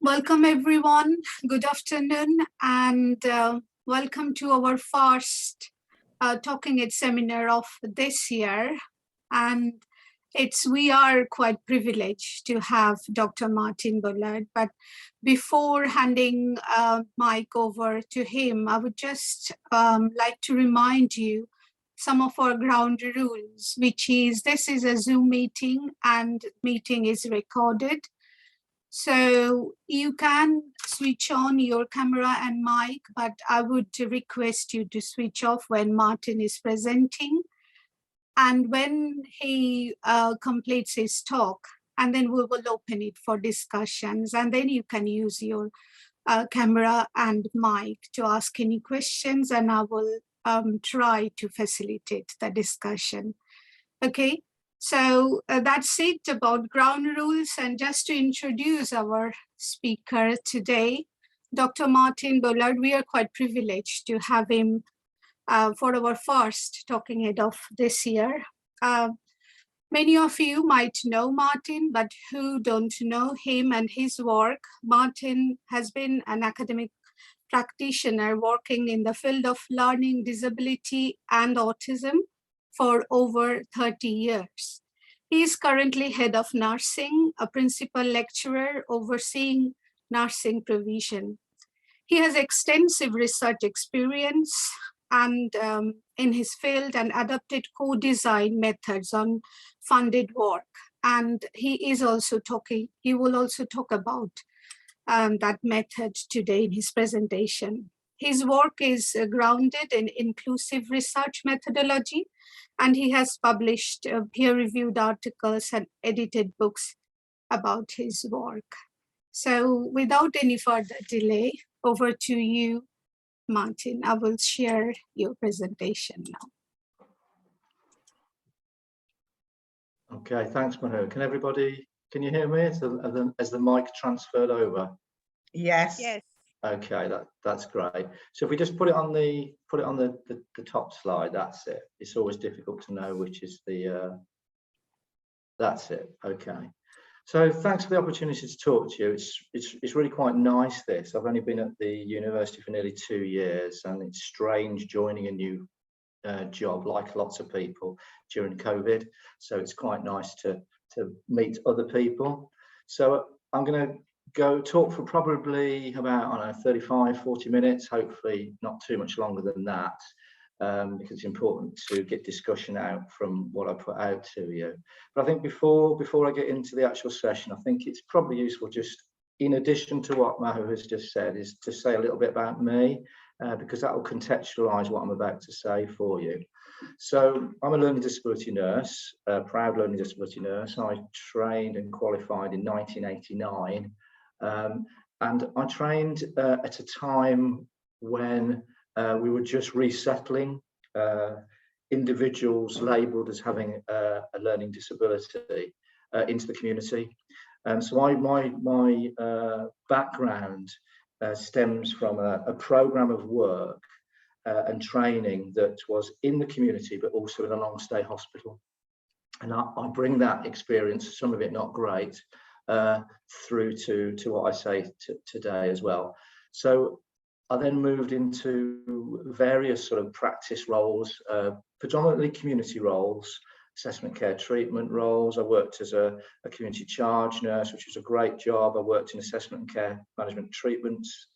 Welcome everyone. Good afternoon and welcome to our first Talking It seminar of this year. And we are quite privileged to have Dr. Martin Bollard. But before handing mic over to him, I would just like to remind you some of our ground rules, which is this is a Zoom meeting and meeting is recorded. So you can switch on your camera and mic, but I would request you to switch off when Martin is presenting. And when he completes his talk, and then we will open it for discussions. And then you can use your camera and mic to ask any questions, and I will try to facilitate the discussion. Okay. So that's it about ground rules. And just to introduce our speaker today, Dr. Martin Bollard, we are quite privileged to have him for our first Talking It of this year. Many of you might know Martin, but who don't know him and his work. Martin has been an academic practitioner working in the field of learning disability and autism for over 30 years. He is currently head of nursing, a principal lecturer overseeing nursing provision. He has extensive research experience and in his field and adopted co-design methods on funded work. And he will also talk about that method today in his presentation. His work is grounded in inclusive research methodology, and he has published peer-reviewed articles and edited books about his work. So without any further delay, over to you, Martin. I will share your presentation now. Okay, thanks, Manu. Can you hear me? Has the mic transferred over? Yes. Yes. Okay, that's great. So if we just put it on the top slide, that's it. It's always difficult to know which is the. That's it. Okay. So thanks for the opportunity to talk to you. It's really quite nice. This I've only been at the university for nearly 2 years, and it's strange joining a new job like lots of people during COVID. So it's quite nice to meet other people. So I'm going to go talk for probably about, I don't know, 35-40 minutes, hopefully not too much longer than that, because it's important to get discussion out from what I put out to you. But I think before I get into the actual session, I think it's probably useful, just in addition to what Mahu has just said, is to say a little bit about me, because that will contextualise what I'm about to say for you. So I'm a learning disability nurse, a proud learning disability nurse. I trained and qualified in 1989. And I trained at a time when we were just resettling individuals labelled as having a learning disability into the community. So my background stems from a programme of work and training that was in the community, but also in a long-stay hospital. And I bring that experience, some of it not great, through to what I say today as well. So I then moved into various sort of practice roles, predominantly community roles, assessment care treatment roles. I worked as a community charge nurse, which was a great job. I worked in assessment and care management treatments,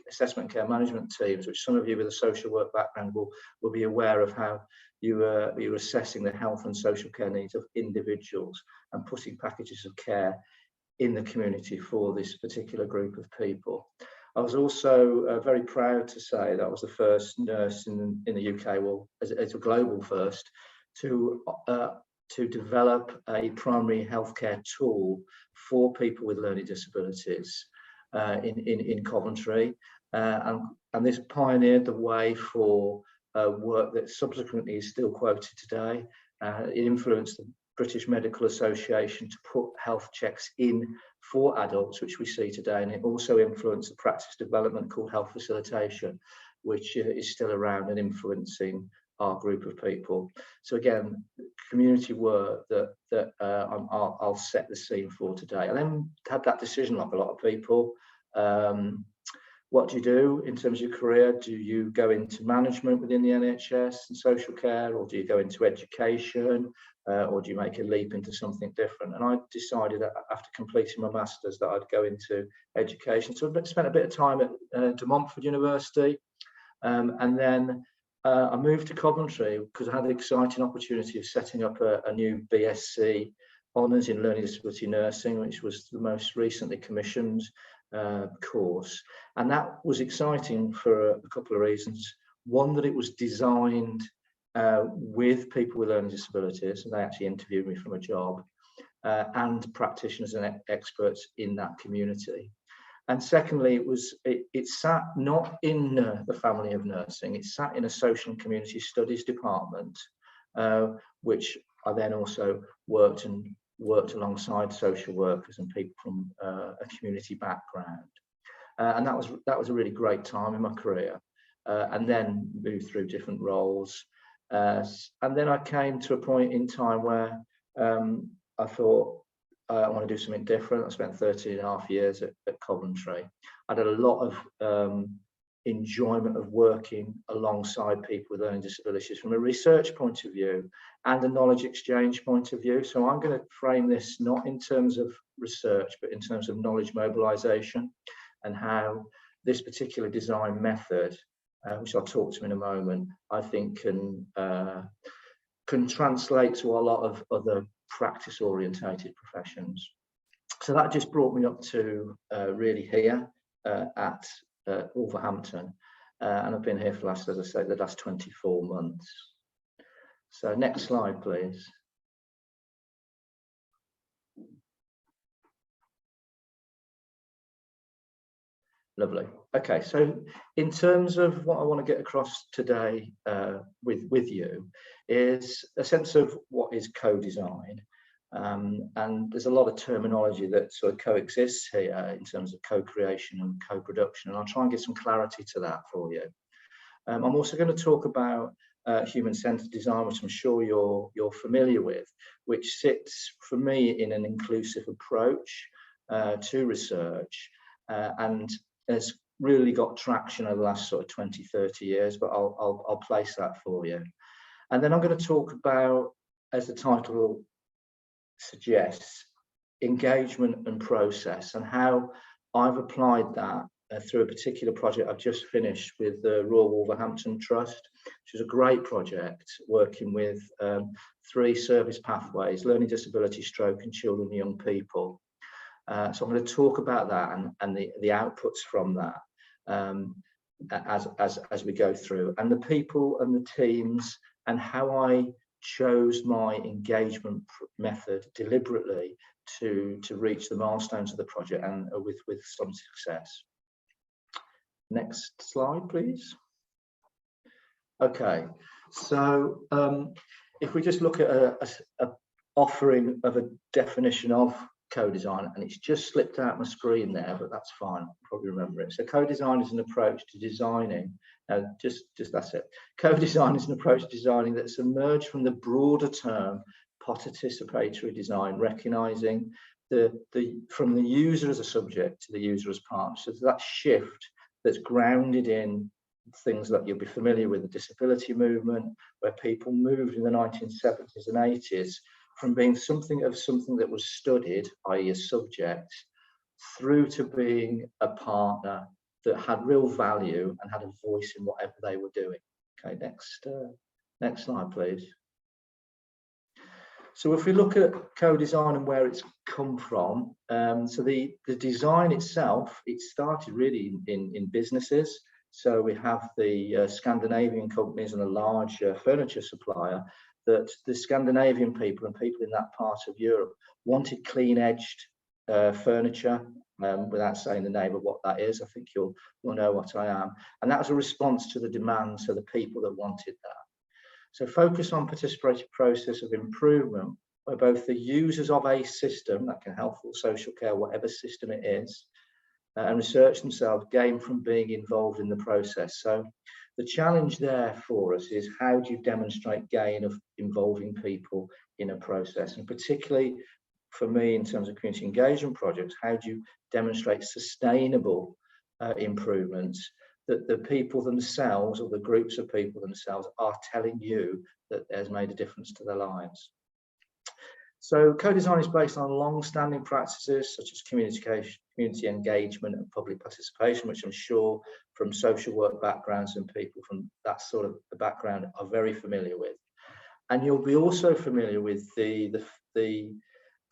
assessment and care management teams, which some of you with a social work background will be aware of how you were assessing the health and social care needs of individuals and putting packages of care in the community for this particular group of people. I was also very proud to say that I was the first nurse in the UK, well, as a global first, to develop a primary healthcare tool for people with learning disabilities in Coventry, and this pioneered the way for work that subsequently is still quoted today. It influenced the British Medical Association to put health checks in for adults, which we see today, and it also influenced the practice development called health facilitation, which is still around and influencing our group of people. So again, community work that I'll set the scene for today. I then had that decision, like a lot of people, What do you do in terms of your career? Do you go into management within the NHS and social care, or do you go into education, or do you make a leap into something different? And I decided that after completing my master's that I'd go into education. So I spent a bit of time at De Montfort University, and then I moved to Coventry because I had the exciting opportunity of setting up a new BSc Honours in Learning Disability Nursing, which was the most recently commissioned course. And that was exciting for a couple of reasons. One, that it was designed with people with learning disabilities, and they actually interviewed me from a job, and practitioners and experts in that community. And secondly, it sat not in the family of nursing, it sat in a social and community studies department, which I then also worked alongside social workers and people from a community background. And that was a really great time in my career. And then moved through different roles. And then I came to a point in time where I thought, I want to do something different. I spent 13 and a half years at Coventry. I had a lot of enjoyment of working alongside people with learning disabilities from a research point of view and a knowledge exchange point of view. So I'm going to frame this not in terms of research, but in terms of knowledge mobilization and how this particular design method, which I'll talk to in a moment, I think can translate to a lot of other practice-orientated professions. So that just brought me up to really here at Wolverhampton, and I've been here for as I say, the last 24 months. So next slide, please. Lovely. Okay, so in terms of what I want to get across today with you is a sense of what is co-design. And there's a lot of terminology that sort of coexists here in terms of co-creation and co-production, and I'll try and get some clarity to that for you. I'm also going to talk about human-centered design, which I'm sure you're familiar with, which sits for me in an inclusive approach to research, and has really got traction over the last sort of 20, 30 years, but I'll place that for you. And then I'm going to talk about, as the title suggests, engagement and process, and how I've applied that through a particular project I've just finished with the Royal Wolverhampton Trust, which is a great project working with 3 service pathways: learning disability, stroke, and children and young people. So I'm going to talk about that and the outputs from that as we go through, and the people and the teams, and how I chose my engagement method deliberately to reach the milestones of the project, and with some success. Next slide, please. Okay, so if we just look at a offering of a definition of co-design, and it's just slipped out my screen there, but that's fine, I'll probably remember it. So co-design is an approach to designing, just that's it. Co-design is an approach to designing that's emerged from the broader term participatory design, recognizing from the user as a subject to the user as partner. So that shift that's grounded in things that you'll be familiar with, the disability movement, where people moved in the 1970s and 80s from being something that was studied, i.e. a subject, through to being a partner that had real value and had a voice in whatever they were doing. Okay, next slide, please. So if we look at co-design and where it's come from, so the design itself, it started really in businesses. So we have the Scandinavian companies and a large furniture supplier, that the Scandinavian people and people in that part of Europe wanted clean-edged furniture, without saying the name of what that is. I think you'll know what I am. And that was a response to the demands of the people that wanted that. So focus on participatory process of improvement, where both the users of a system, that can health or social care, whatever system it is, and research themselves gain from being involved in the process. So the challenge there for us is, how do you demonstrate gain of involving people in a process, and particularly for me, in terms of community engagement projects, how do you demonstrate sustainable improvements that the people themselves, or the groups of people themselves, are telling you that has made a difference to their lives. So co-design is based on long-standing practices such as community engagement and public participation, which I'm sure from social work backgrounds and people from that sort of background are very familiar with. And you'll be also familiar with the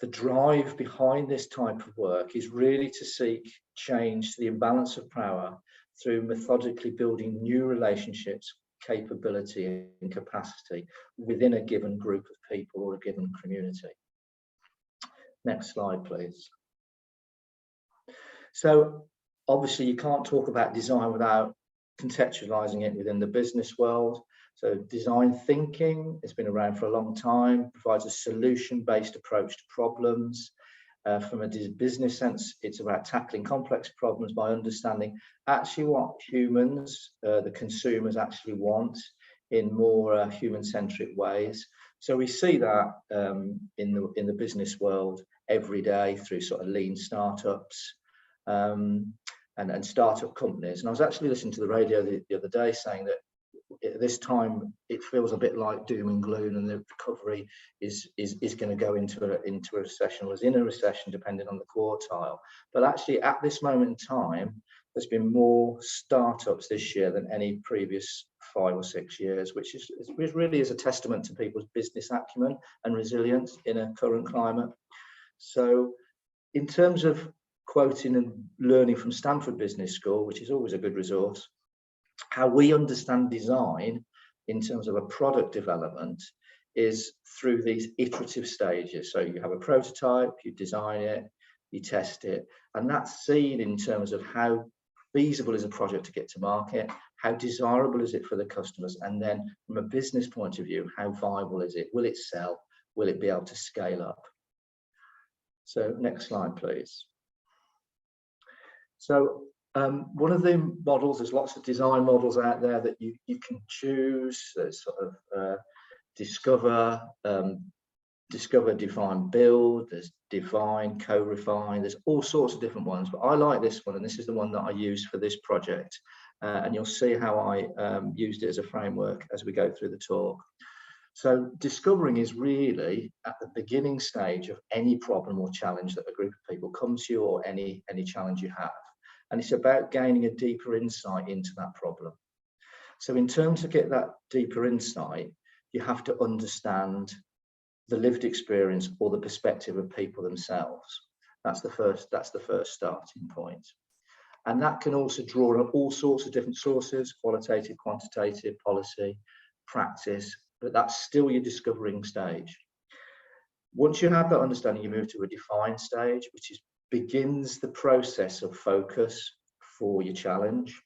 drive behind this type of work is really to seek change to the imbalance of power through methodically building new relationships, capability and capacity within a given group of people or a given community. Next slide, please. So obviously you can't talk about design without contextualizing it within the business world. So design thinking has been around for a long time, provides a solution-based approach to problems. From a business sense, it's about tackling complex problems by understanding actually what humans, the consumers, actually want in more human-centric ways. So we see that in the business world every day through sort of lean startups and startup companies. And I was actually listening to the radio the other day saying that at this time it feels a bit like doom and gloom, and the recovery is going to go into a recession, or is in a recession depending on the quartile. But actually at this moment in time, there's been more startups this year than any previous 5 or 6 years, which really is a testament to people's business acumen and resilience in a current climate. So in terms of quoting and learning from Stanford Business School, which is always a good resource, how we understand design in terms of a product development is through these iterative stages. So you have a prototype, you design it, you test it, and that's seen in terms of how feasible is a project to get to market, how desirable is it for the customers, and then from a business point of view, how viable is it? Will it sell? Will it be able to scale up? So next slide, please. So one of the models, there's lots of design models out there that you can choose. There's sort of discover, define, build. There's define, co-refine. There's all sorts of different ones, but I like this one, and this is the one that I used for this project. And you'll see how I used it as a framework as we go through the talk. So discovering is really at the beginning stage of any problem or challenge that a group of people come to you, or any challenge you have. And it's about gaining a deeper insight into that problem. So in terms of get that deeper insight, you have to understand the lived experience or the perspective of people themselves. That's the first starting point. And that can also draw on all sorts of different sources: qualitative, quantitative, policy, practice, but that's still your discovering stage. Once you have that understanding, you move to a define stage, which begins the process of focus for your challenge.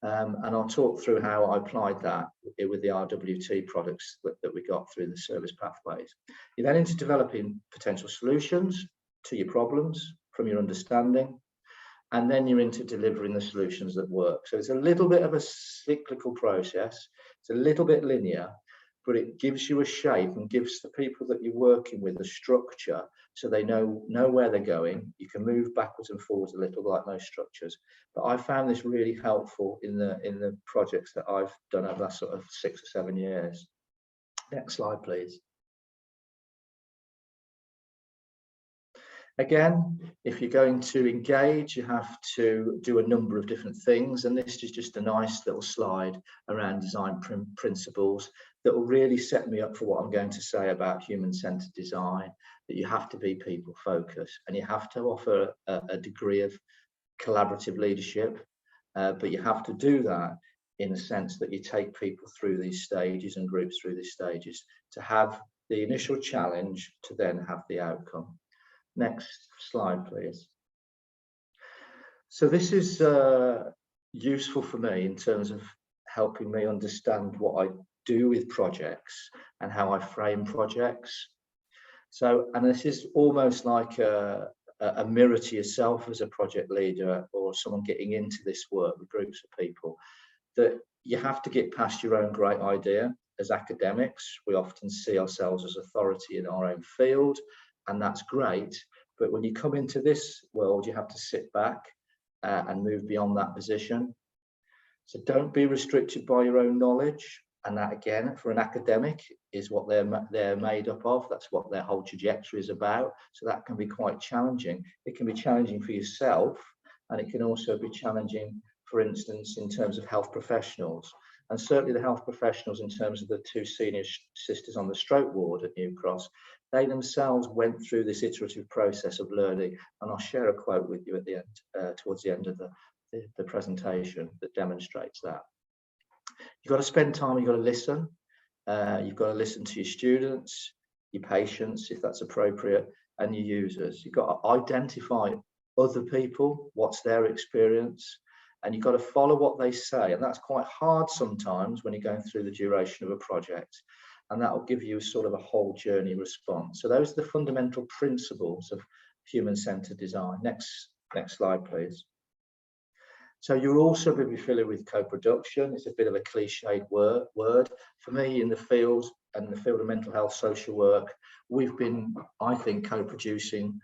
And I'll talk through how I applied that with the RWT products that we got through the service pathways. You're then into developing potential solutions to your problems from your understanding, and then you're into delivering the solutions that work. So it's a little bit of a cyclical process. It's a little bit linear, but it gives you a shape and gives the people that you're working with a structure, so they know where they're going. You can move backwards and forwards a little like most structures. But I found this really helpful in the projects that I've done over the last sort of 6 or 7 years. Next slide, please. Again, if you're going to engage, you have to do a number of different things, and this is just a nice little slide around design principles that will really set me up for what I'm going to say about human-centered design, that you have to be people-focused, and you have to offer a degree of collaborative leadership, but you have to do that in a sense that you take people through these stages and groups through these stages to have the initial challenge to then have the outcome. Next slide, please. So this is useful for me in terms of helping me understand what I do with projects and how I frame projects. So, and this is almost like a mirror to yourself as a project leader or someone getting into this work with groups of people, that you have to get past your own great idea. As academics, we often see ourselves as authority in our own field, and that's great. But when you come into this world, you have to sit back and move beyond that position. So don't be restricted by your own knowledge. And that, again, for an academic, is what they're made up of. That's what their whole trajectory is about. So that can be quite challenging. It can be challenging for yourself, and it can also be challenging, for instance, in terms of health professionals. And certainly the health professionals, in terms of the two senior sisters on the stroke ward at New Cross, they themselves went through this iterative process of learning. And I'll share a quote with you at the end, towards the end of the presentation, that demonstrates that. You've got to spend time, you've got to listen. You've got to listen to your students, your patients, if that's appropriate, and your users. You've got to identify other people, what's their experience, and you've got to follow what they say. And that's quite hard sometimes when you're going through the duration of a project. And that will give you sort of a whole journey response. So those are the fundamental principles of human-centered design. Next slide, please. So you'll also be familiar with co-production. It's a bit of a cliched word. For me, in the field of mental health social work, we've been, I think, co-producing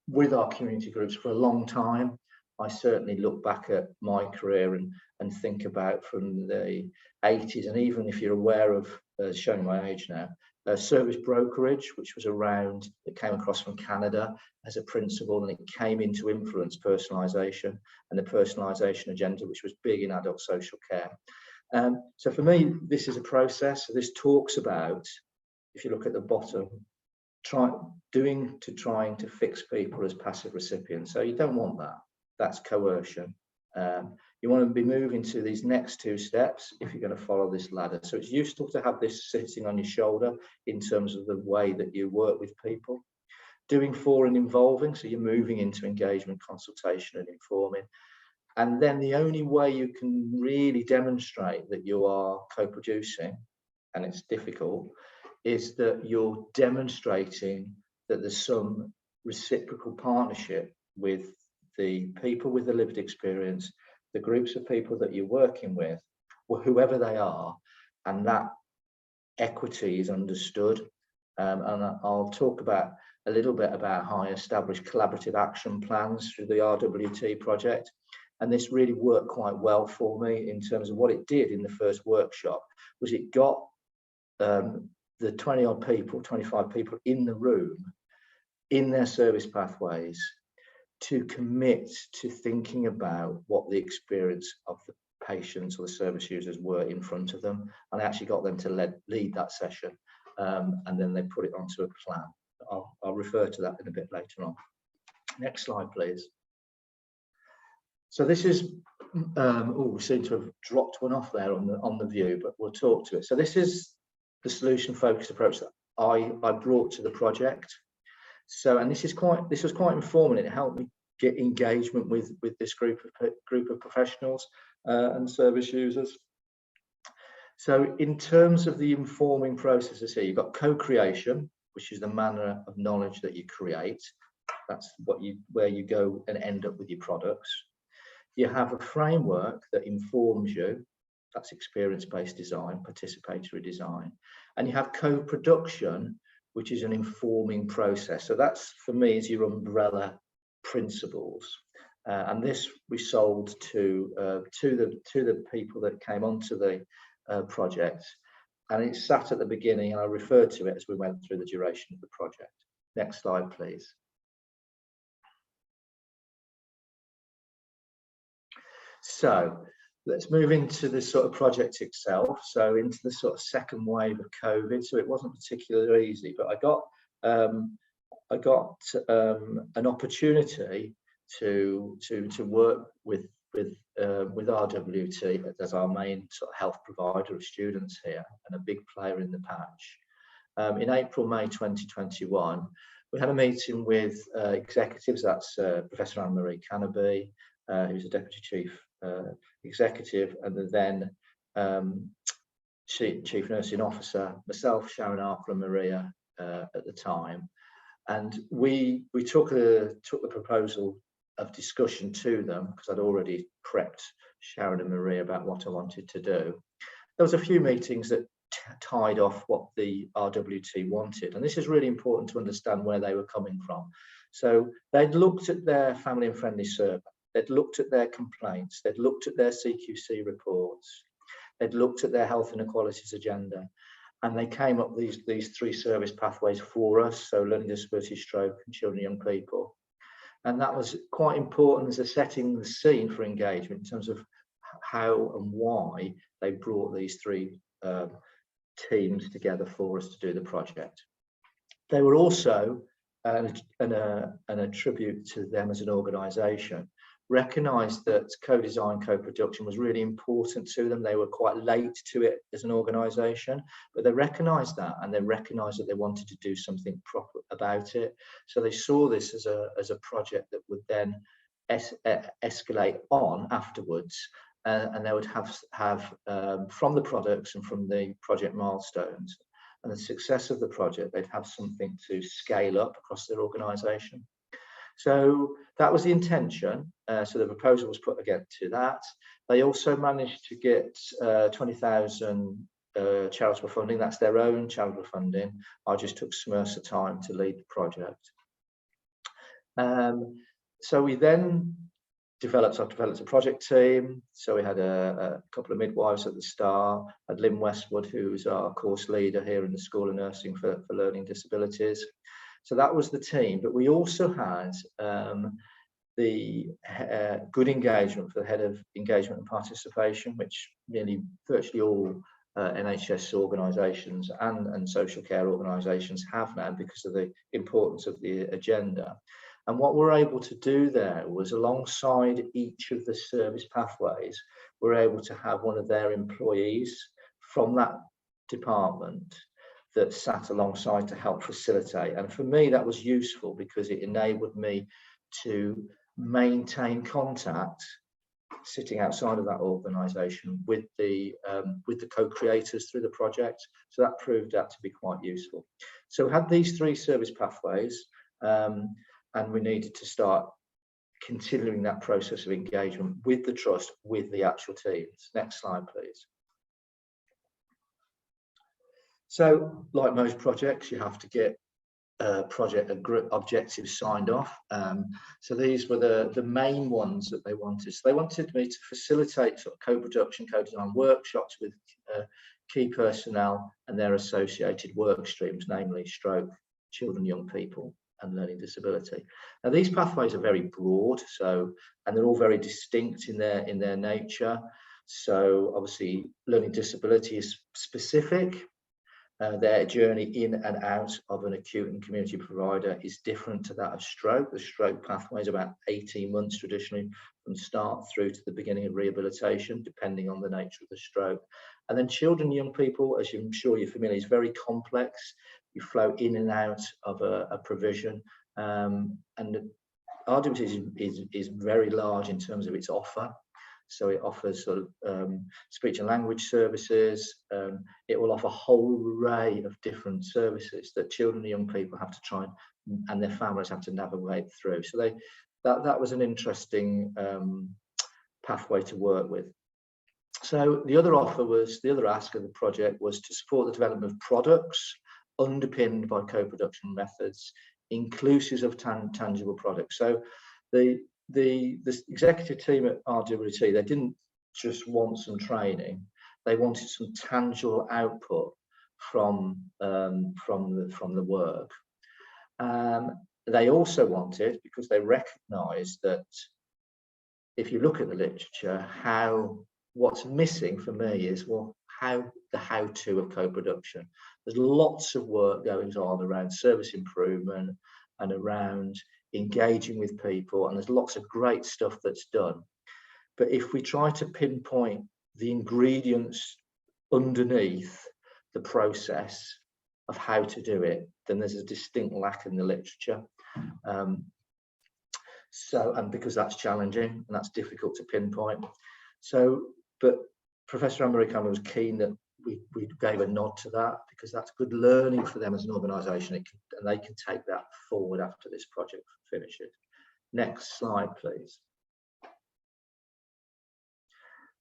with our community groups for a long time. I certainly look back at my career and think about from the 80s, and even if you're aware of, showing my age now, service brokerage, which was around, it came across from Canada as a principle, and it came in to influence personalisation and the personalisation agenda, which was big in adult social care. So for me, this is a process. So this talks about, if you look at the bottom, trying to fix people as passive recipients. So you don't want that. That's coercion. You want to be moving to these next two steps if you're going to follow this ladder. So it's useful to have this sitting on your shoulder in terms of the way that you work with people. Doing for and involving, so you're moving into engagement, consultation, and informing. And then the only way you can really demonstrate that you are co-producing, and it's difficult, is that you're demonstrating that there's some reciprocal partnership with the people with the lived experience, the groups of people that you're working with, or whoever they are, and that equity is understood. And I'll talk about a little bit about how I established collaborative action plans through the RWT project. And this really worked quite well for me in terms of what it did in the first workshop, was it got the 20 odd people, 25 people in the room, in their service pathways, to commit to thinking about what the experience of the patients or the service users were in front of them. And I actually got them to lead that session, and then they put it onto a plan. I'll refer to that in a bit later on. Next slide, please. So this is, we seem to have dropped one off there on the view, but we'll talk to it. So this is the solution-focused approach that I brought to the project. So, and this was quite informative. It helped me get engagement with this group of professionals and service users. So in terms of the informing processes here, you've got co-creation, which is the manner of knowledge that you create. That's where you go and end up with your products. You have a framework that informs you. That's experience-based design, participatory design. And you have co-production, which is an informing process. So that's, for me, is your umbrella principles. And this we sold to the people that came onto the project. And it sat at the beginning, and I referred to it as we went through the duration of the project. Next slide, please. So let's move into the sort of project itself. So into the sort of second wave of COVID. So it wasn't particularly easy, but I got an opportunity to work with RWT as our main sort of health provider of students here, and a big player in the patch. In April, May 2021, we had a meeting with executives. That's Professor Anne-Marie Cannaby, who's a Deputy Chief Executive, and the then Chief Nursing Officer, myself, Sharon Arthur, and Maria at the time. And we took the proposal of discussion to them, because I'd already prepped Sharon and Maria about what I wanted to do. There was a few meetings that tied off what the RWT wanted. And this is really important to understand where they were coming from. So they'd looked at their family and friendly survey, they'd looked at their complaints, they'd looked at their CQC reports, they'd looked at their health inequalities agenda, and they came up with these 3 service pathways for us, so learning disability, stroke, and children and young people. And that was quite important as a setting the scene for engagement in terms of how and why they brought these 3 teams together for us to do the project. They were also, and a tribute to them as an organisation, recognised that co-design, co-production was really important to them. They were quite late to it as an organisation, but they recognised that, and they recognised that they wanted to do something proper about it. So they saw this as a project that would then escalate on afterwards, and they would have from the products and from the project milestones and the success of the project, they'd have something to scale up across their organisation. So that was the intention. So the proposal was put again to that. They also managed to get 20,000 charitable funding. That's their own charitable funding. I just took SMERSA time to lead the project. So we then developed a project team. So we had a couple of midwives at the start. Had Lynn Westwood, who was our course leader here in the School of Nursing for Learning Disabilities. So that was the team, but we also had the good engagement for the head of engagement and participation, which nearly virtually all NHS organisations and social care organisations have now because of the importance of the agenda. And what we're able to do there was, alongside each of the service pathways, we're able to have one of their employees from that department that sat alongside to help facilitate. And for me, that was useful because it enabled me to maintain contact sitting outside of that organisation with the co-creators through the project. So that proved out to be quite useful. So we had these 3 service pathways, and we needed to start continuing that process of engagement with the trust, with the actual teams. Next slide, please. So, like most projects, you have to get project objectives signed off. So these were the main ones that they wanted. So they wanted me to facilitate sort of co-production, co-design workshops with key personnel and their associated work streams, namely stroke, children, young people, and learning disability. Now these pathways are very broad, and they're all very distinct in their nature. So obviously, learning disability is specific. Their journey in and out of an acute and community provider is different to that of stroke. The stroke pathway is about 18 months traditionally from start through to the beginning of rehabilitation, depending on the nature of the stroke. And then children and young people, as I'm sure you're familiar, is very complex. You flow in and out of a provision, and RWT is very large in terms of its offer. So it offers sort of speech and language services. It will offer a whole array of different services that children and young people have to try and their families have to navigate through. So that was an interesting pathway to work with. So the other ask of the project was to support the development of products underpinned by co-production methods, inclusive of tangible products. So the executive team at RWT, they didn't just want some training; they wanted some tangible output from the work. They also wanted, because they recognised that if you look at the literature, what's missing for me is the how-to of co-production. There's lots of work going on around service improvement and around engaging with people, and there's lots of great stuff that's done. But if we try to pinpoint the ingredients underneath the process of how to do it, then there's a distinct lack in the literature. And because that's challenging and that's difficult to pinpoint. But Professor Anne-Marie Cameron was keen that we gave a nod to that, because that's good learning for them as an organisation, and they can take that forward after this project finishes. Next slide, please.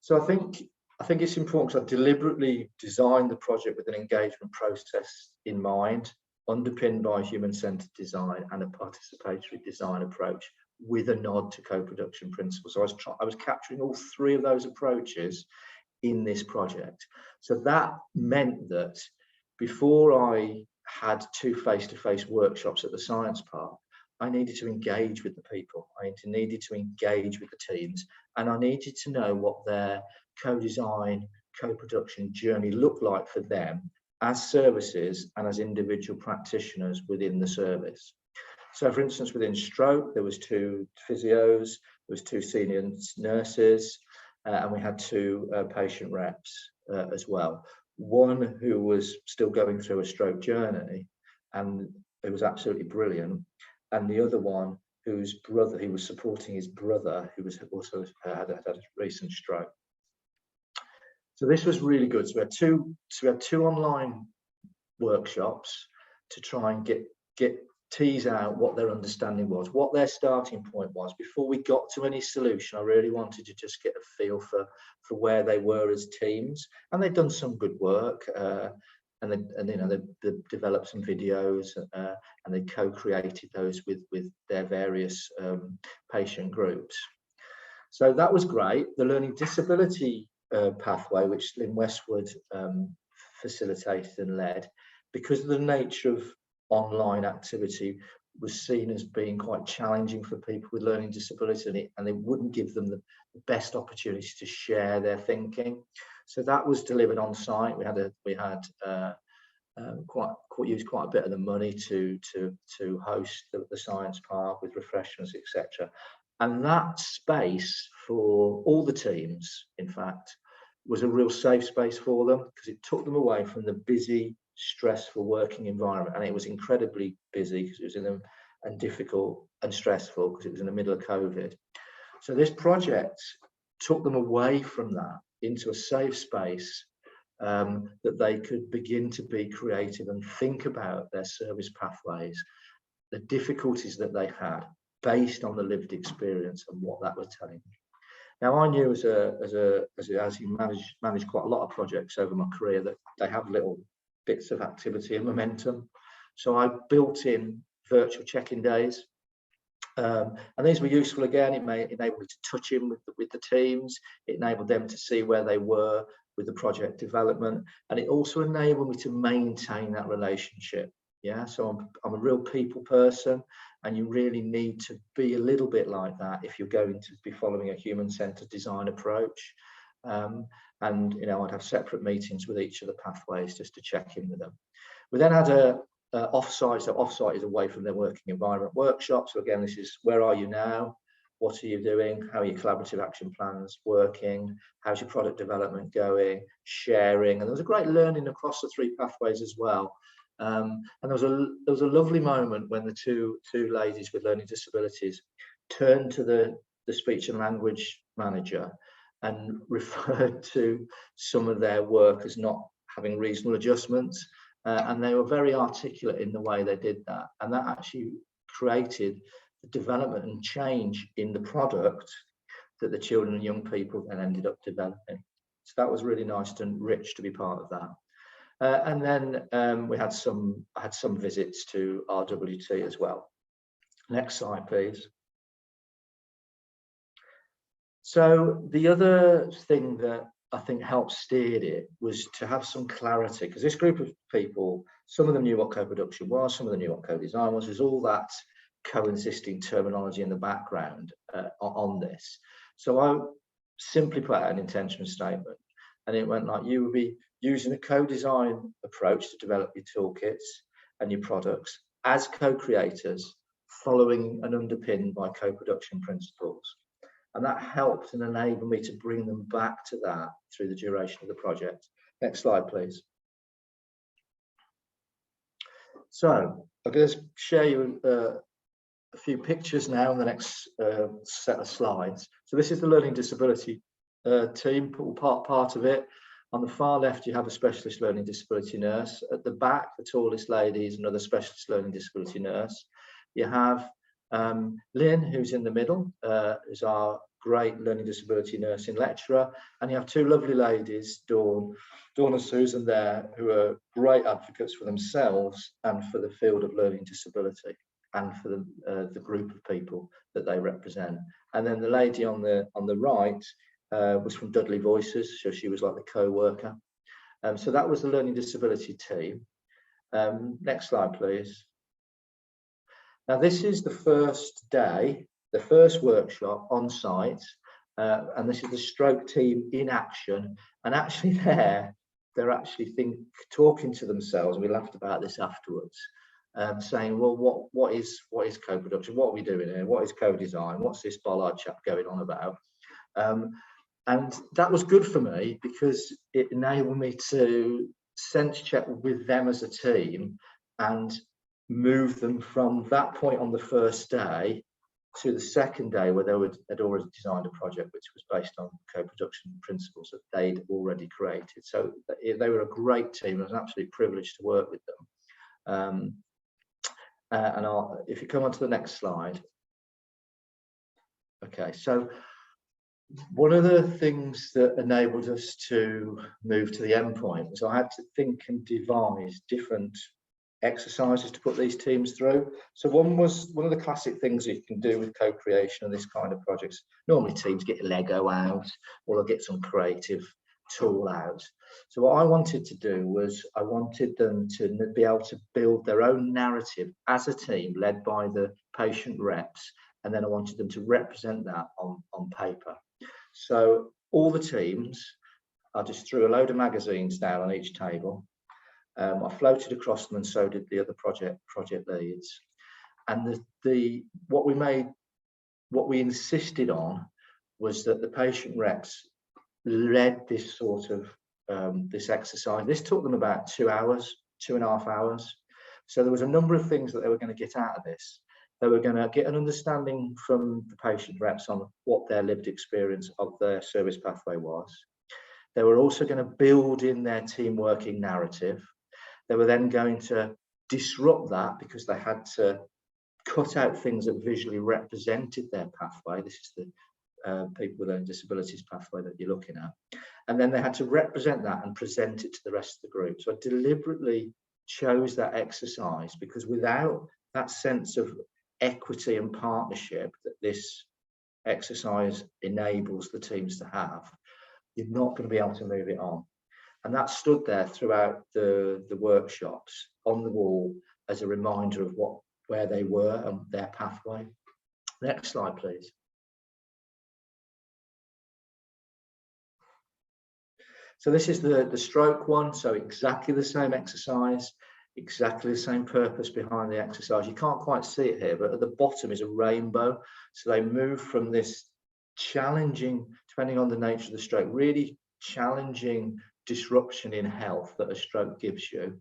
So I think I think it's important because I deliberately designed the project with an engagement process in mind, underpinned by human-centered design and a participatory design approach with a nod to co-production principles. So I was capturing all three of those approaches in this project. So that meant that before I had 2 face-to-face workshops at the science park, I needed to engage with the people. I needed to engage with the teams, and I needed to know what their co-design, co-production journey looked like for them as services and as individual practitioners within the service. So for instance, within stroke, there was 2 physios, there was 2 senior nurses, and we had 2 patient reps as well. One who was still going through a stroke journey, and it was absolutely brilliant. And the other one whose brother, he was supporting his brother, who was also had a recent stroke. So this was really good. So we had two online workshops to try and tease out what their understanding was, what their starting point was. Before we got to any solution, I really wanted to just get a feel for where they were as teams. And they'd done some good work, and they developed some videos, and they co-created those with their various patient groups. So that was great. The learning disability pathway, which Lynn Westwood facilitated and led, because of the nature of online activity, was seen as being quite challenging for people with learning disability, and it wouldn't give them the best opportunity to share their thinking. So that was delivered on site. We used quite a bit of the money to host the science park with refreshments, etc. And that space for all the teams, in fact, was a real safe space for them, because it took them away from the busy, stressful working environment. And it was incredibly busy because it was and difficult and stressful because it was in the middle of COVID. So this project took them away from that into a safe space, that they could begin to be creative and think about their service pathways, the difficulties that they had based on the lived experience and what that was telling me. Now, I knew as you manage quite a lot of projects over my career, that they have little bits of activity and momentum. So I built in virtual check-in days, and these were useful. Again, it enabled me to touch in with the teams. It enabled them to see where they were with the project development, and it also enabled me to maintain that relationship. Yeah, so I'm a real people person, and you really need to be a little bit like that if you're going to be following a human-centered design approach. And I'd have separate meetings with each of the pathways just to check in with them. We then had a offsite. So offsite is away from their working environment workshop. So again, this is, where are you now? What are you doing? How are your collaborative action plans working? How's your product development going? Sharing. And there was a great learning across the 3 pathways as well. And there was a lovely moment when the two ladies with learning disabilities turned to the speech and language manager and referred to some of their work as not having reasonable adjustments. And they were very articulate in the way they did that. And that actually created the development and change in the product that the children and young people then ended up developing. So that was really nice and rich to be part of that. And then I had some visits to RWT as well. Next slide, please. So the other thing that I think helped steer it was to have some clarity, because this group of people, some of them knew what co-production was, some of them knew what co-design was. There's all that coexisting terminology in the background on this. So I simply put out an intention statement, and it went like, you will be using a co-design approach to develop your toolkits and your products as co-creators, following and underpinned by co-production principles. And that helped and enabled me to bring them back to that through the duration of the project. Next slide, please. So I'm going to share you a few pictures now in the next set of slides. So this is the learning disability team, part of it. On the far left, you have a specialist learning disability nurse. At the back, the tallest lady is another specialist learning disability nurse. You have Lynn, who's in the middle, is our great learning disability nursing lecturer, and you have two lovely ladies, Dawn and Susan there, who are great advocates for themselves and for the field of learning disability and for the group of people that they represent. And then the lady on the right was from Dudley Voices, so she was like the co-worker. So that was the learning disability team. Next slide, please. Now this is the first day, the first workshop on site, and this is the stroke team in action. And actually they're actually talking to themselves, and we laughed about this afterwards, saying, well, what is co-production? What are we doing here? What is co-design? What's this Bollard chap going on about? And that was good for me because it enabled me to sense check with them as a team and move them from that point on the first day to the second day, where they'd already designed a project which was based on co-production principles that they'd already created. So they were a great team. It was an absolute privilege to work with them. If you come on to the next slide. Okay, so one of the things that enabled us to move to the end point was I had to think and devise different exercises to put these teams through. So one of the classic things you can do with co-creation of this kind of projects. Normally teams get Lego out or they'll get some creative tool out. So what I wanted to do was I wanted them to be able to build their own narrative as a team led by the patient reps, and then I wanted them to represent that on paper. So all the teams, I just threw a load of magazines down on each table. I floated across them, and so did the other project leads. And what we insisted on was that the patient reps led this sort of this exercise. This took them about 2 hours, 2.5 hours. So there was a number of things that they were going to get out of this. They were going to get an understanding from the patient reps on what their lived experience of their service pathway was. They were also going to build in their team working narrative. They were then going to disrupt that because they had to cut out things that visually represented their pathway. This is the people with learning disabilities pathway that you're looking at. And then they had to represent that and present it to the rest of the group. So I deliberately chose that exercise because without that sense of equity and partnership that this exercise enables the teams to have, you're not going to be able to move it on. And that stood there throughout the workshops on the wall as a reminder of where they were and their pathway. Next slide, please. So this is the stroke one. So exactly the same exercise, exactly the same purpose behind the exercise. You can't quite see it here, but at the bottom is a rainbow. So they move from this challenging, depending on the nature of the stroke, really challenging disruption in health that a stroke gives you,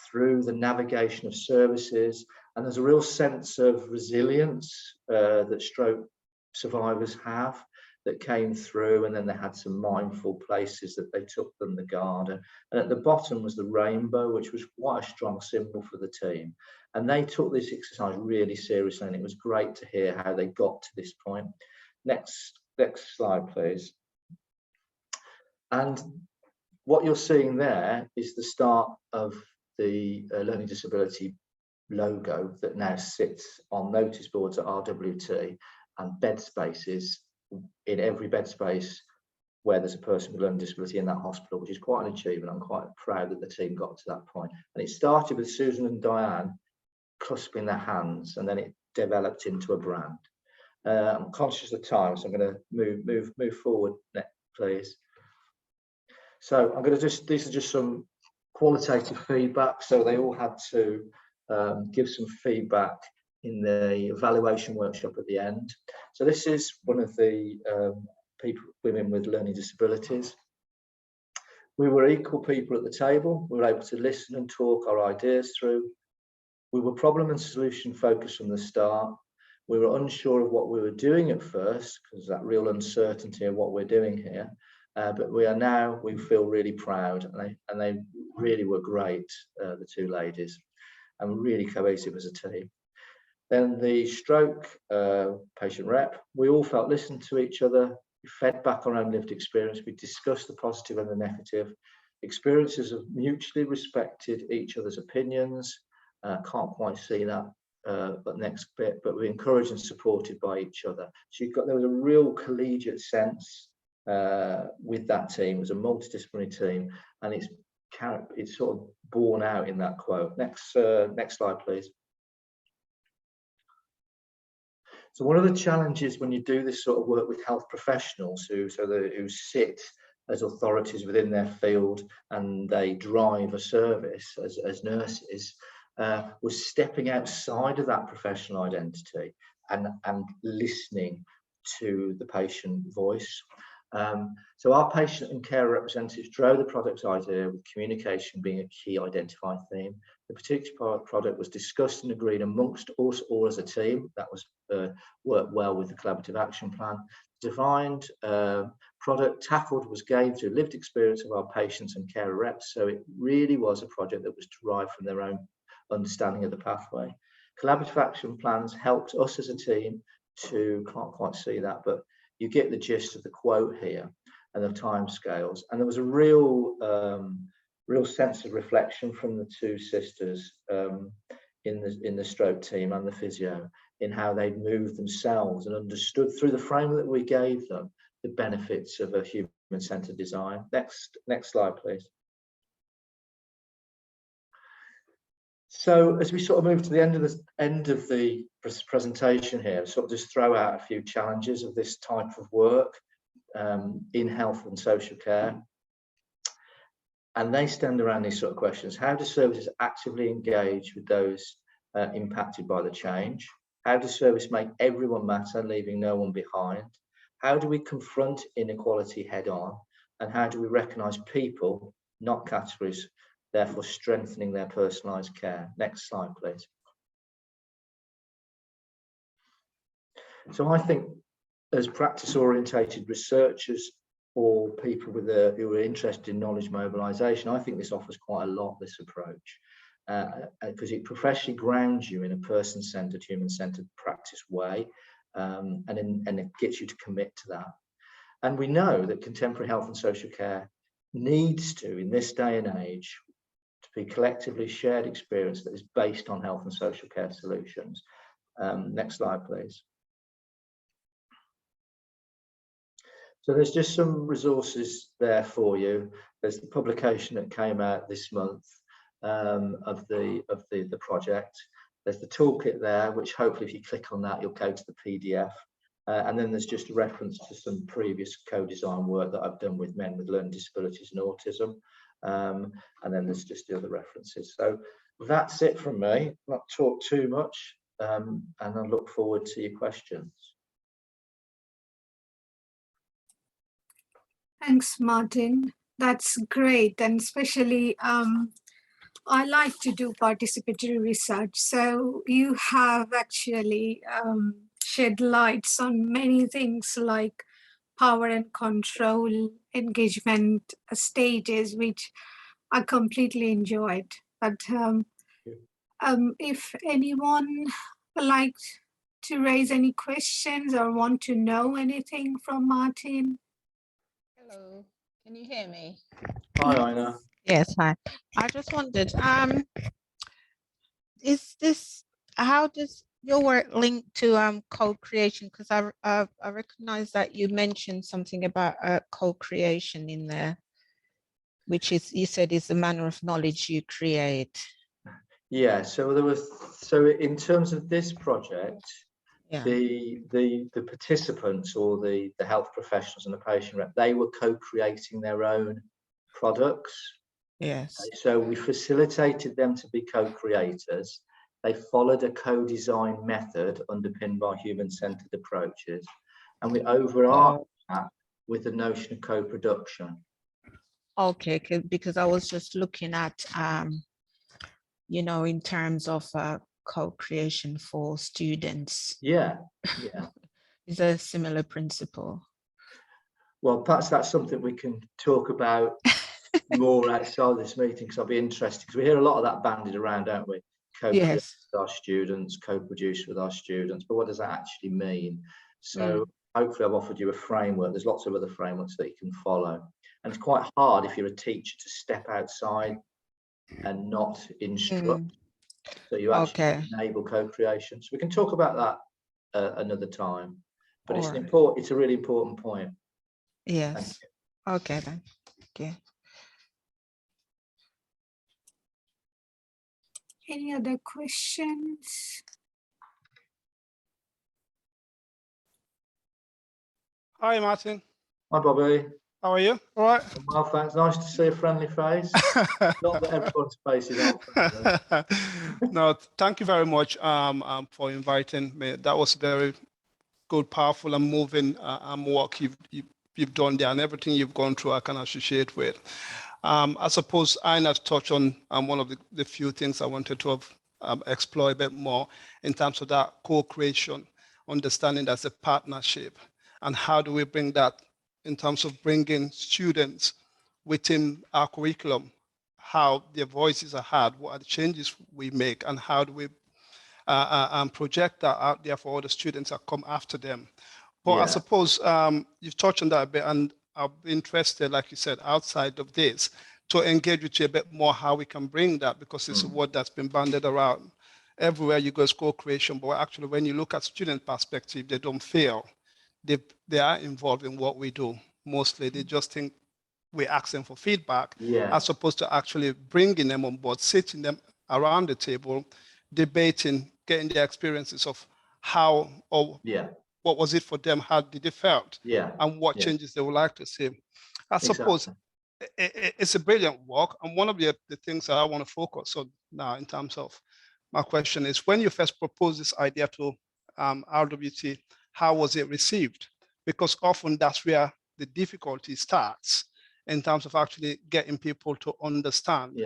through the navigation of services. And there's a real sense of resilience that stroke survivors have that came through, and then they had some mindful places that they took them, the garden. And at the bottom was the rainbow, which was quite a strong symbol for the team. And they took this exercise really seriously, and it was great to hear how they got to this point. Next slide, please. And what you're seeing there is the start of the learning disability logo that now sits on notice boards at RWT and bed spaces in every bed space where there's a person with learning disability in that hospital, which is quite an achievement. I'm quite proud that the team got to that point. And it started with Susan and Diane clasping their hands, and then it developed into a brand. I'm conscious of time, so I'm going to move forward next, please. So I'm going to these are just some qualitative feedback. So they all had to give some feedback in the evaluation workshop at the end. So this is one of the women with learning disabilities. We were equal people at the table. We were able to listen and talk our ideas through. We were problem and solution focused from the start. We were unsure of what we were doing at first, because that real uncertainty of what we're doing here. But we feel really proud, and they really were great, the two ladies, and really cohesive as a team. Then the stroke patient rep, we all felt listened to each other, we fed back our own lived experience, we discussed the positive and the negative. Experiences of mutually respected each other's opinions. Can't quite see that but next bit, but we're encouraged and supported by each other. So there was a real collegiate sense with that team. It was a multidisciplinary team, and it's sort of borne out in that quote. Next slide, please. So one of the challenges when you do this sort of work with health professionals who sit as authorities within their field and they drive a service as nurses, was stepping outside of that professional identity and listening to the patient voice. So our patient and care representatives drove the product's idea, with communication being a key identifying theme. The particular product was discussed and agreed amongst us all as a team. That was worked well with the collaborative action plan. Defined product tackled was gained through lived experience of our patients and care reps. So it really was a project that was derived from their own understanding of the pathway. Collaborative action plans helped us as a team to, can't quite see that, but you get the gist of the quote here and the timescales. And there was a real sense of reflection from the two sisters in the stroke team and the physio, in how they'd moved themselves and understood through the framework that we gave them the benefits of a human-centered design. Next slide, please. So as we sort of move to the end of the presentation here, sort of just throw out a few challenges of this type of work in health and social care. And they stand around these sort of questions. How do services actively engage with those impacted by the change? How does service make everyone matter, leaving no one behind? How do we confront inequality head on? And how do we recognise people, not categories, therefore strengthening their personalised care? Next slide, please. So I think as practice-orientated researchers or people who are interested in knowledge mobilisation, I think this offers quite a lot, this approach, because it professionally grounds you in a person-centred, human-centred practice way, and it gets you to commit to that. And we know that contemporary health and social care needs to, in this day and age, to be collectively shared experience that is based on health and social care solutions. Next slide, please. So there's just some resources there for you. There's the publication that came out this month of the project. There's the toolkit there, which hopefully if you click on that, you'll go to the PDF. And then there's just a reference to some previous co-design work that I've done with men with learning disabilities and autism. And then there's just the other references. So that's it from me. Not talk too much, and I look forward to your questions. Thanks, Martin. That's great. And especially, I like to do participatory research. So you have actually shed lights on many things like power and control, engagement stages, which I completely enjoyed. But if anyone would like to raise any questions or want to know anything from Martin. Hello, can you hear me? Hi, Ina. Yes, hi. I just wondered, how does your work link to co-creation? Because I recognize that you mentioned something about co-creation in there, which is, you said, is the manner of knowledge you create. Yeah, so in terms of this project, yeah, the participants or the health professionals and the patient rep, they were co-creating their own products. Yes. So we facilitated them to be co-creators. They followed a co-design method underpinned by human-centered approaches, and we overarched that with the notion of co-production. Okay, because I was just looking at, you know, in terms of co-creation for students. Yeah. Is there a similar principle? Well, perhaps that's something we can talk about more outside this meeting, because I'll be interested, because we hear a lot of that bandied around, don't we? co-create Yes. with our students, co-produce with our students. But what does that actually mean? So hopefully I've offered you a framework. There's lots of other frameworks that you can follow. And it's quite hard if you're a teacher to step outside and not instruct. So you actually enable co-creation. So we can talk about that another time. But it's it's a really important point. Yes. Okay then. Okay. Any other questions? Hi, Martin. Hi, Bobby. How are you? All right. Well, thanks. Nice to see a friendly face. Not that everyone's face is on. No, thank you very much for inviting me. That was very good, powerful, and moving work you've done there, and everything you've gone through I can associate with. I suppose I not touch on one of the few things I wanted to explore a bit more in terms of that co-creation, understanding that's a partnership, and how do we bring that in terms of bringing students within our curriculum, how their voices are heard, what are the changes we make, and how do we project that out there for all the students that come after them. But I suppose you've touched on that a bit, and I'll be interested, like you said, outside of this, to engage with you a bit more how we can bring that, because it's a word that's been banded around everywhere you go, is co-creation. But actually, when you look at student perspective, they don't feel they are involved in what we do. Mostly, they just think we ask them for feedback, as opposed to actually bringing them on board, sitting them around the table, debating, getting their experiences of how or what was it for them, how did they felt, and what changes they would like to see. I suppose it's a brilliant work, and one of the things that I want to focus on now in terms of my question is, when you first proposed this idea to RWT, how was it received? Because often that's where the difficulty starts in terms of actually getting people to understand.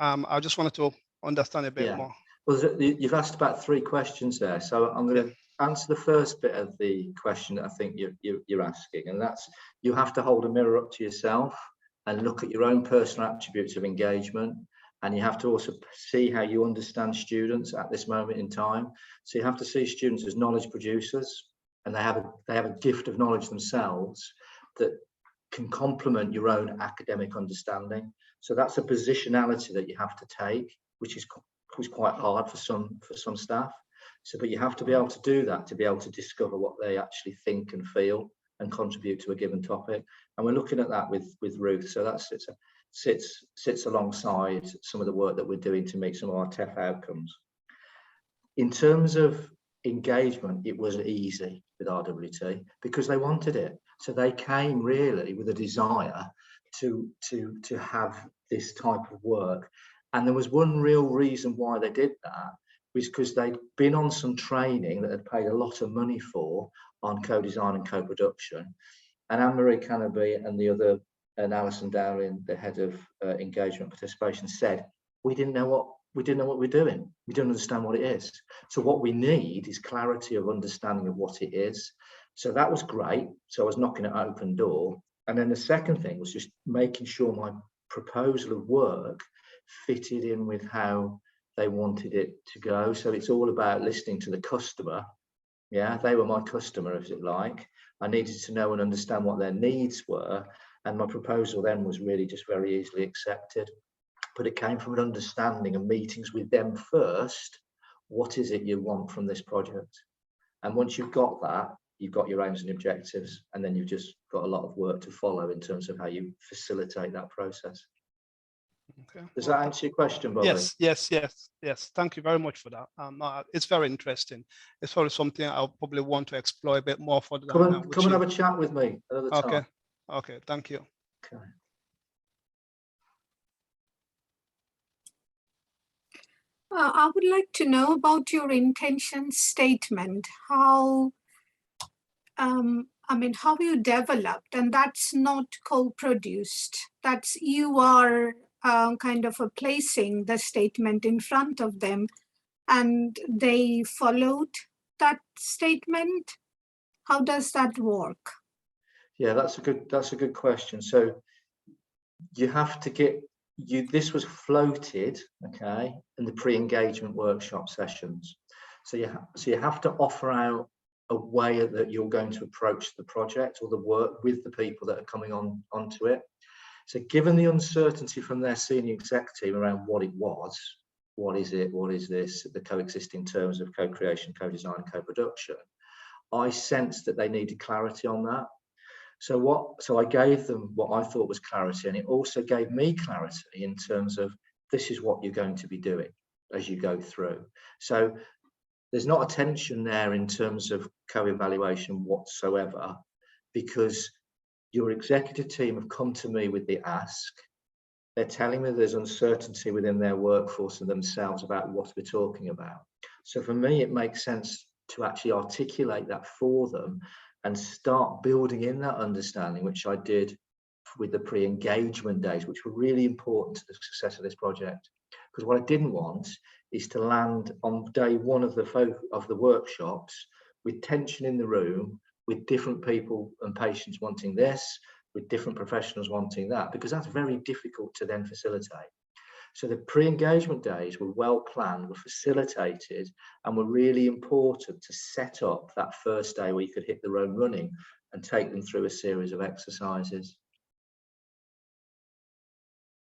I just wanted to understand a bit more. Well, you've asked about 3 questions there, so I'm going to answer the first bit of the question that I think you're asking, and that's, you have to hold a mirror up to yourself and look at your own personal attributes of engagement, and you have to also see how you understand students at this moment in time. So you have to see students as knowledge producers, and they have a gift of knowledge themselves that can complement your own academic understanding. So that's a positionality that you have to take, which is quite hard for some staff. So, but you have to be able to do that, to be able to discover what they actually think and feel and contribute to a given topic. And we're looking at that with Ruth. So that sits alongside some of the work that we're doing to meet some of our TEF outcomes. In terms of engagement, it was easy with RWT because they wanted it. So they came really with a desire to have this type of work. And there was one real reason why they did that, was because they'd been on some training that had paid a lot of money for on co-design and co-production. And Anne-Marie Cannaby and the other, and Alison Dowling, the head of engagement participation, said, we didn't know what we're doing. We don't understand what it is. So what we need is clarity of understanding of what it is. So that was great. So I was knocking at an open door. And then the second thing was just making sure my proposal of work fitted in with how they wanted it to go. So it's all about listening to the customer. Yeah, they were my customer, if you like. I needed to know and understand what their needs were. And my proposal then was really just very easily accepted. But it came from an understanding and meetings with them first. What is it you want from this project? And once you've got that, you've got your aims and objectives, and then you've just got a lot of work to follow in terms of how you facilitate that process. Okay. Does that answer your question, Bobby? Yes. Thank you very much for that. It's very interesting. It's probably something I'll probably want to explore a bit more further. Come and have a chat with me another time. Okay. Thank you. Okay. I would like to know about your intention statement. How you developed, and that's not co-produced. That's you are kind of placing the statement in front of them, and they followed that statement. How does that work? Yeah, that's a good question. So you have to get this was floated, okay, in the pre-engagement workshop sessions. So you have to offer out a way that you're going to approach the project or the work with the people that are coming onto it. So given the uncertainty from their senior exec team around what it was, what is it, what is this, the coexisting terms of co-creation, co-design, and co-production, I sensed that they needed clarity on that. So I gave them what I thought was clarity, and it also gave me clarity in terms of this is what you're going to be doing as you go through. So there's not a tension there in terms of co-evaluation whatsoever, because your executive team have come to me with the ask. They're telling me there's uncertainty within their workforce and themselves about what we're talking about. So for me, it makes sense to actually articulate that for them and start building in that understanding, which I did with the pre-engagement days, which were really important to the success of this project. Because what I didn't want is to land on day one of the workshops with tension in the room, with different people and patients wanting this, with different professionals wanting that, because that's very difficult to then facilitate. So the pre-engagement days were well planned, were facilitated, and were really important to set up that first day where you could hit the road running and take them through a series of exercises.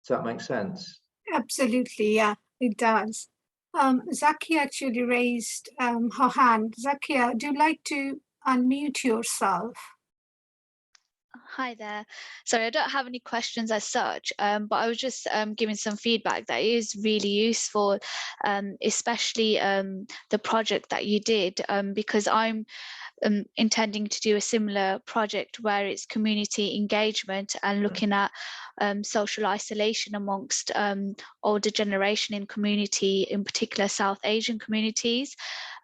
Does that make sense? Absolutely, yeah, it does. Zakia actually raised her hand. Zakia, do you like to unmute yourself? Hi there. Sorry, I don't have any questions as such, but I was just giving some feedback that is really useful, especially the project that you did, because I'm intending to do a similar project where it's community engagement and looking at social isolation amongst older generation in community, in particular South Asian communities.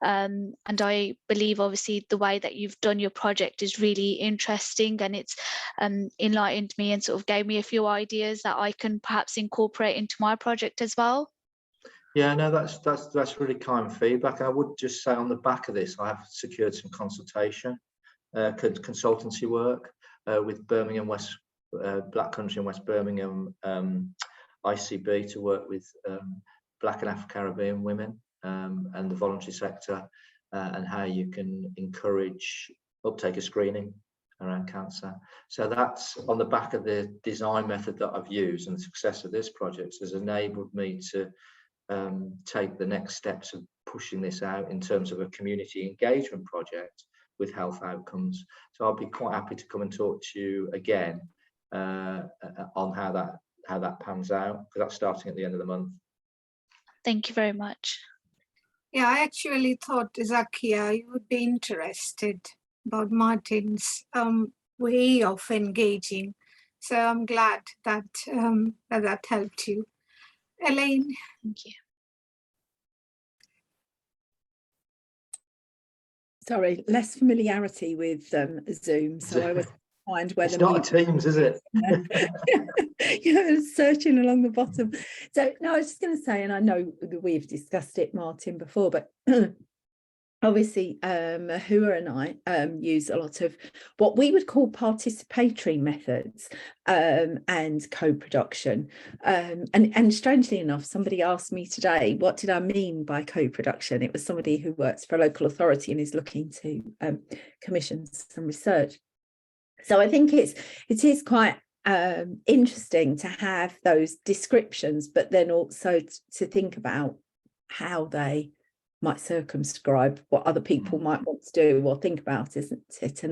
And I believe obviously the way that you've done your project is really interesting, and it's enlightened me and sort of gave me a few ideas that I can perhaps incorporate into my project as well. Yeah, no, that's really kind feedback. I would just say on the back of this, I have secured some consultation, consultancy work with Birmingham West, Black Country and West Birmingham ICB to work with Black and Afro-Caribbean women and the voluntary sector, and how you can encourage uptake of screening around cancer. So that's on the back of the design method that I've used, and the success of this project has enabled me to take the next steps of pushing this out in terms of a community engagement project with health outcomes. So I'll be quite happy to come and talk to you again on how that pans out, because that's starting at the end of the month. Thank you very much. Yeah, I actually thought, Zakia, you would be interested about Martin's way of engaging. So I'm glad that that helped you. Elaine. Thank you. Sorry, less familiarity with Zoom, so I was find where it's not Teams, is it? Yeah, searching along the bottom. So no, I was just going to say, and I know that we've discussed it, Martin, before, but obviously Hua and I use a lot of what we would call participatory methods and co-production, and strangely enough, somebody asked me today, what did I mean by co-production? It was somebody who works for a local authority and is looking to commission some research. So I think it is quite interesting to have those descriptions, but then also to think about how they might circumscribe what other people might want to do or think about, isn't it?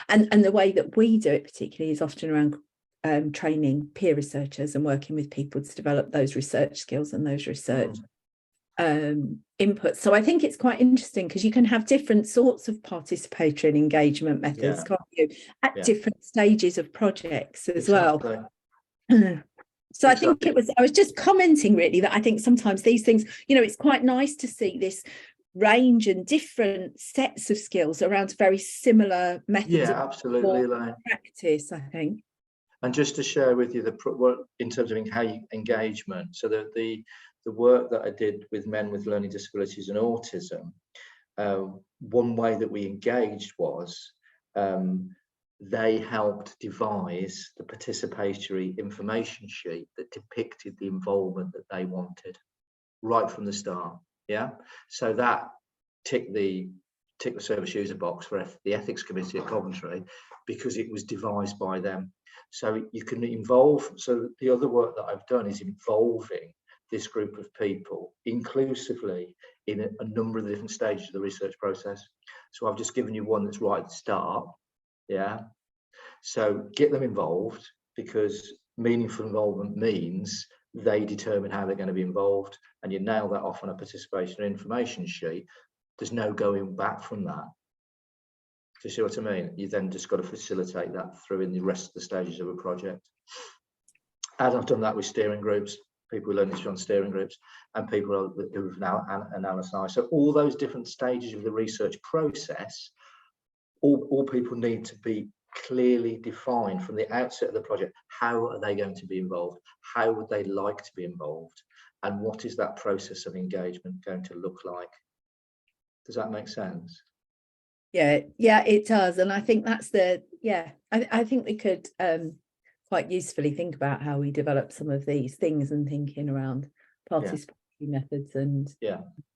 And the way that we do it particularly is often around training peer researchers and working with people to develop those research skills and those research inputs. So I think it's quite interesting because you can have different sorts of participatory and engagement methods, can't you, at different stages of projects as well. So I think I was just commenting really that I think sometimes these things, you know, it's quite nice to see this range and different sets of skills around very similar methods of absolutely, practice, I think. And just to share with you in terms of engagement, so the work that I did with men with learning disabilities and autism, one way that we engaged was they helped devise the participatory information sheet that depicted the involvement that they wanted right from the start. Yeah, so that ticked the service user box for the ethics committee at Coventry, because it was devised by them. So you can involve, so the other work that I've done is involving this group of people inclusively in a number of the different stages of the research process. So I've just given you one that's right at the start. Yeah, so get them involved, because meaningful involvement means they determine how they're going to be involved, and you nail that off on a participation information sheet. There's no going back from that. Do you see what I mean? You then just got to facilitate that through in the rest of the stages of a project. And I've done that with steering groups, people who learn this on steering groups, and people who've now analysed. So all those different stages of the research process, all people need to be clearly defined from the outset of the project. How are they going to be involved? How would they like to be involved? And what is that process of engagement going to look like? Does that make sense? Yeah, it does. And I think that's I think we could quite usefully think about how we develop some of these things and thinking around participatory methods and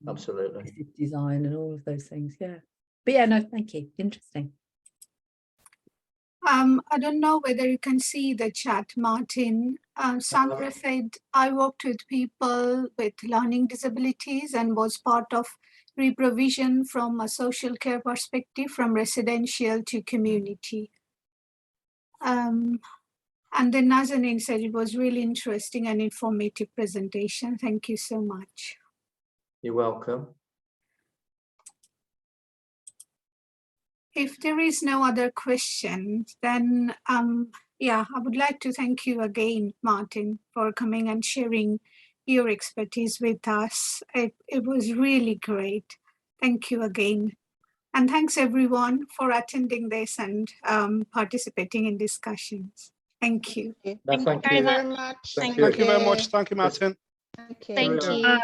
absolutely design and all of those things. Yeah, but yeah, no, thank you. Interesting. I don't know whether you can see the chat, Martin. Sandra said, I worked with people with learning disabilities and was part of reprovision from a social care perspective, from residential to community. And then Nazanin said it was really interesting and informative presentation. Thank you so much. You're welcome. If there is no other questions, then I would like to thank you again, Martin, for coming and sharing your expertise with us. It was really great. Thank you again. And thanks everyone for attending this and participating in discussions. Thank you. No, thank you very much. Thank you very much. Thank you, Martin. Thank you. Bye.